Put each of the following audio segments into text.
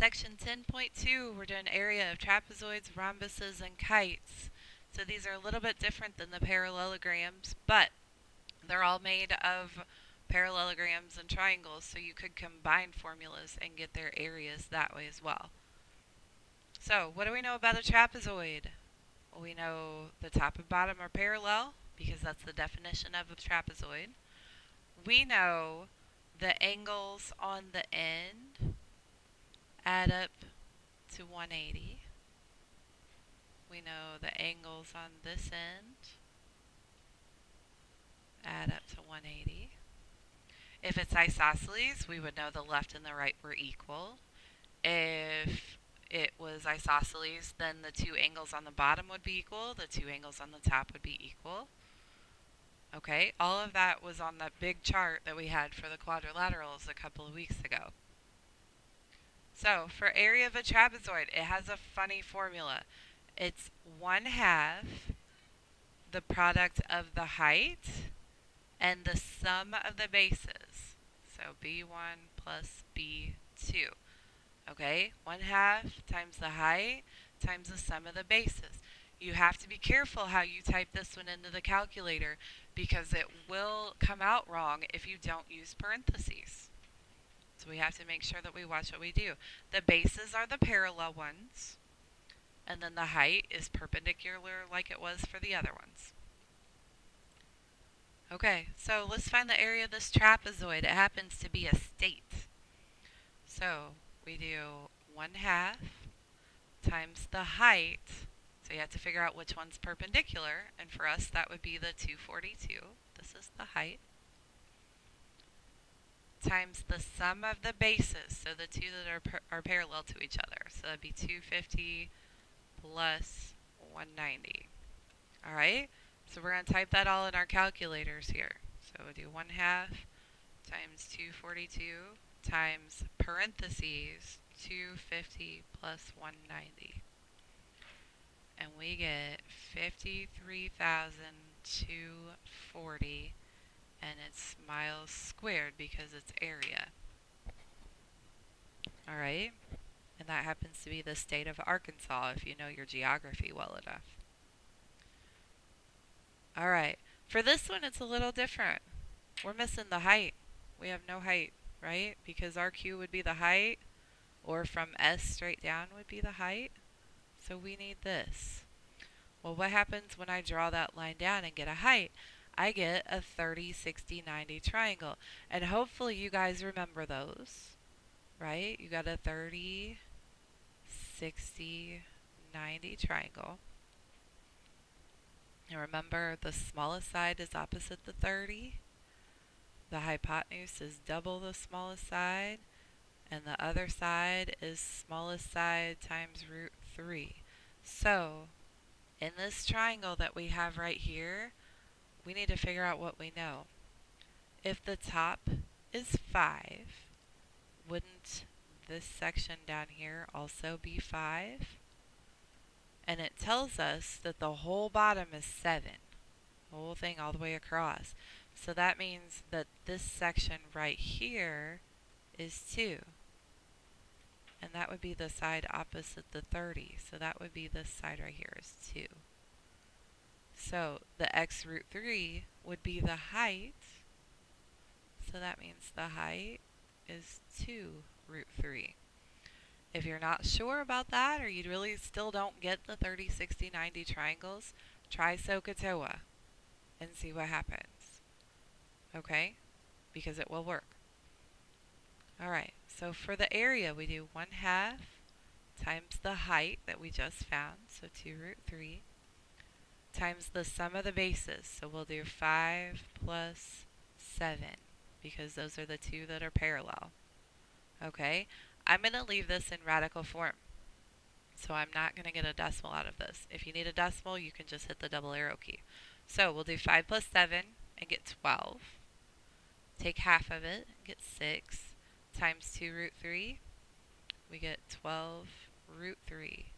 Section 10.2, we're doing area of trapezoids, rhombuses, and kites. So these are a little bit different than the parallelograms, but they're all made of parallelograms and triangles, so you could combine formulas and get their areas that way as well. So what do we know about a trapezoid? Well, we know the top and bottom are parallel, because that's the definition of a trapezoid. We know the angles on the end add up to 180. We know the angles on this end add up to 180. If it's isosceles, we would know the left and the right were equal. If it was isosceles, then the two angles on the bottom would be equal, the two angles on the top would be equal. Okay, all of that was on that big chart that we had for the quadrilaterals a couple of weeks ago. So, for area of a trapezoid, it has a funny formula. It's 1/2 the product of the height and the sum of the bases. So, B1 plus B2. Okay, 1/2 times the height times the sum of the bases. You have to be careful how you type this one into the calculator, because it will come out wrong if you don't use parentheses. So we have to make sure that we watch what we do. The bases are the parallel ones, and then the height is perpendicular like it was for the other ones. Okay, so let's find the area of this trapezoid. It happens to be a state. So we do 1/2 times the height. So you have to figure out which one's perpendicular, and for us that would be the 242. This is the height. Times the sum of the bases, so the two that are parallel to each other. So that'd be 250 plus 190. Alright, so we're going to type that all in our calculators here. So we'll do 1/2 times 242 times parentheses 250 plus 190. And we get 53,240, and it's miles squared because it's area. Alright, and that happens to be the state of Arkansas if you know your geography well enough. Alright, for this one it's a little different. We're missing the height. We have no height, right? Because RQ would be the height, or from S straight down would be the height. So we need this. Well, what happens when I draw that line down and get a height? I get a 30, 60, 90 triangle. And hopefully you guys remember those, right? You got a 30, 60, 90 triangle. And remember, the smallest side is opposite the 30. The hypotenuse is double the smallest side. And the other side is smallest side times root 3. So, in this triangle that we have right here, we need to figure out what we know. If the top is 5, wouldn't this section down here also be 5? And it tells us that the whole bottom is 7. The whole thing all the way across. So that means that this section right here is 2. And that would be the side opposite the 30. So that would be this side right here is 2. So the x root 3 would be the height. So that means the height is 2 root 3. If you're not sure about that, or you really still don't get the 30, 60, 90 triangles, try SOHCAHTOA and see what happens. Okay? Because it will work. Alright, so for the area, we do 1/2 times the height that we just found, so 2 root 3, times the sum of the bases. So we'll do 5 plus 7, because those are the two that are parallel. Okay, I'm going to leave this in radical form, so I'm not going to get a decimal out of this. If you need a decimal, you can just hit the double arrow key. So we'll do 5 plus 7 and get 12. Take half of it and get 6. Times 2 root 3, we get 12 root 3.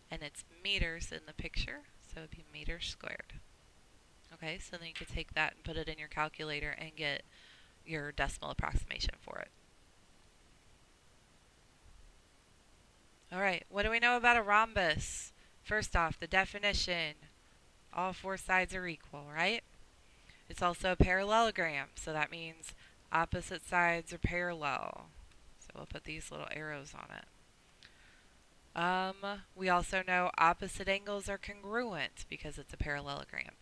And it's meters in the picture, so it would be meters squared. Okay, so then you could take that and put it in your calculator and get your decimal approximation for it. All right, what do we know about a rhombus? First off, the definition. All four sides are equal, right? It's also a parallelogram, so that means opposite sides are parallel. So we'll put these little arrows on it. We also know opposite angles are congruent because it's a parallelogram.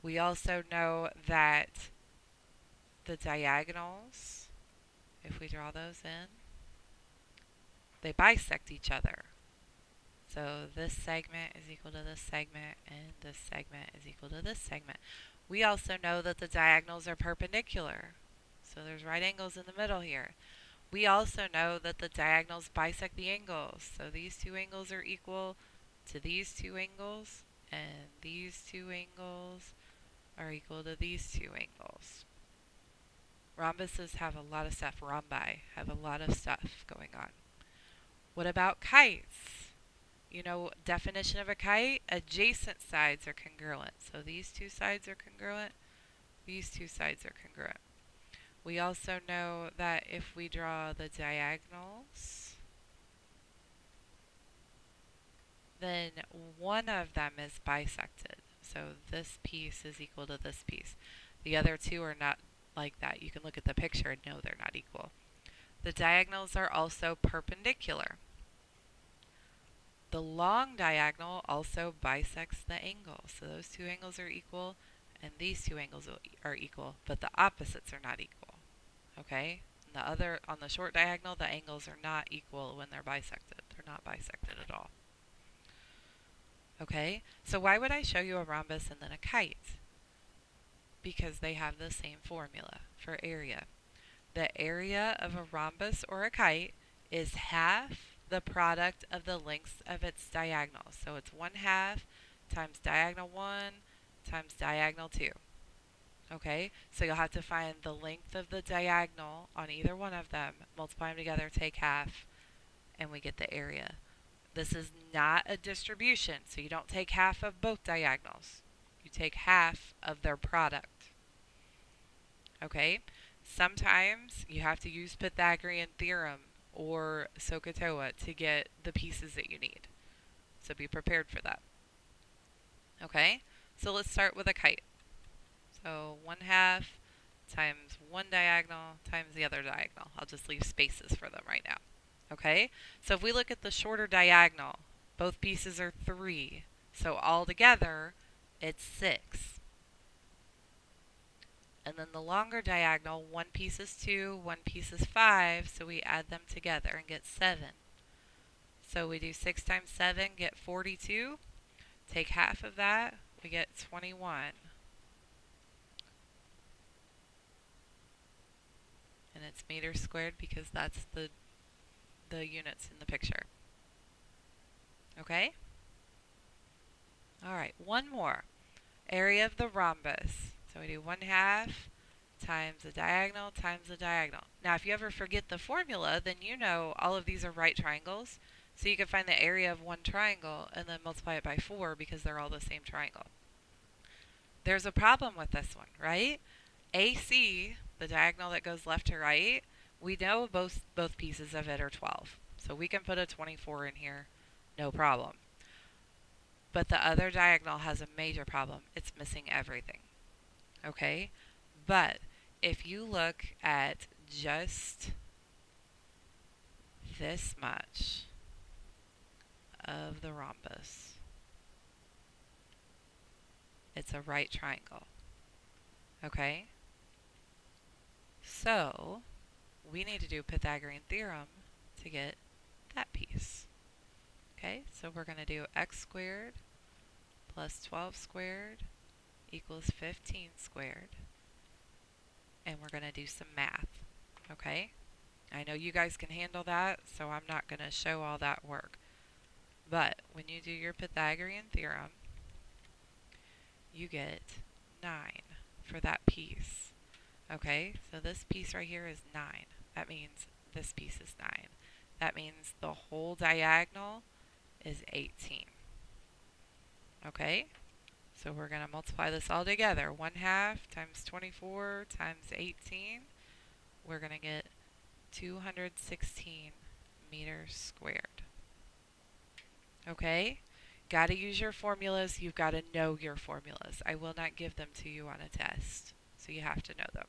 We also know that the diagonals, if we draw those in, they bisect each other. So this segment is equal to this segment, and this segment is equal to this segment. We also know that the diagonals are perpendicular. So there's right angles in the middle here. We also know that the diagonals bisect the angles. So these two angles are equal to these two angles, and these two angles are equal to these two angles. Rhombuses have a lot of stuff. Rhombi have a lot of stuff going on. What about kites? You know, definition of a kite, adjacent sides are congruent. So these two sides are congruent, these two sides are congruent. We also know that if we draw the diagonals, then one of them is bisected. So this piece is equal to this piece. The other two are not like that. You can look at the picture and know they're not equal. The diagonals are also perpendicular. The long diagonal also bisects the angle. So those two angles are equal and these two angles are equal, but the opposites are not equal. Okay? On the short diagonal, the angles are not equal when they're bisected. They're not bisected at all. Okay? So why would I show you a rhombus and then a kite? Because they have the same formula for area. The area of a rhombus or a kite is half the product of the lengths of its diagonals. So it's 1/2 times diagonal 1 times diagonal 2. Okay, so you'll have to find the length of the diagonal on either one of them, multiply them together, take half, and we get the area. This is not a distribution, so you don't take half of both diagonals. You take half of their product. Okay, sometimes you have to use Pythagorean theorem or SOHCAHTOA to get the pieces that you need. So be prepared for that. Okay, so let's start with a kite. So 1/2 times one diagonal times the other diagonal. I'll just leave spaces for them right now. Okay, so if we look at the shorter diagonal, both pieces are 3. So all together, it's 6. And then the longer diagonal, one piece is 2, one piece is 5, so we add them together and get 7. So we do 6 times 7, get 42. Take half of that, we get 21. And it's meters squared because that's the units in the picture. Okay? Alright, one more. Area of the rhombus. So we do 1/2 times the diagonal times the diagonal. Now if you ever forget the formula, then you know all of these are right triangles. So you can find the area of one triangle and then multiply it by 4 because they're all the same triangle. There's a problem with this one, right? AC, the diagonal that goes left to right, we know both pieces of it are 12. So we can put a 24 in here, no problem. But the other diagonal has a major problem. It's missing everything. Okay? But if you look at just this much of the rhombus, it's a right triangle. Okay? So we need to do Pythagorean theorem to get that piece. Okay, so we're going to do x squared plus 12 squared equals 15 squared. And we're going to do some math. Okay, I know you guys can handle that, so I'm not going to show all that work. But when you do your Pythagorean theorem, you get 9 for that piece. Okay, so this piece right here is 9. That means this piece is 9. That means the whole diagonal is 18. Okay, so we're going to multiply this all together. 1/2 times 24 times 18. We're going to get 216 meters squared. Okay? Got to use your formulas. You've got to know your formulas. I will not give them to you on a test, so you have to know them.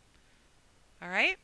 All right?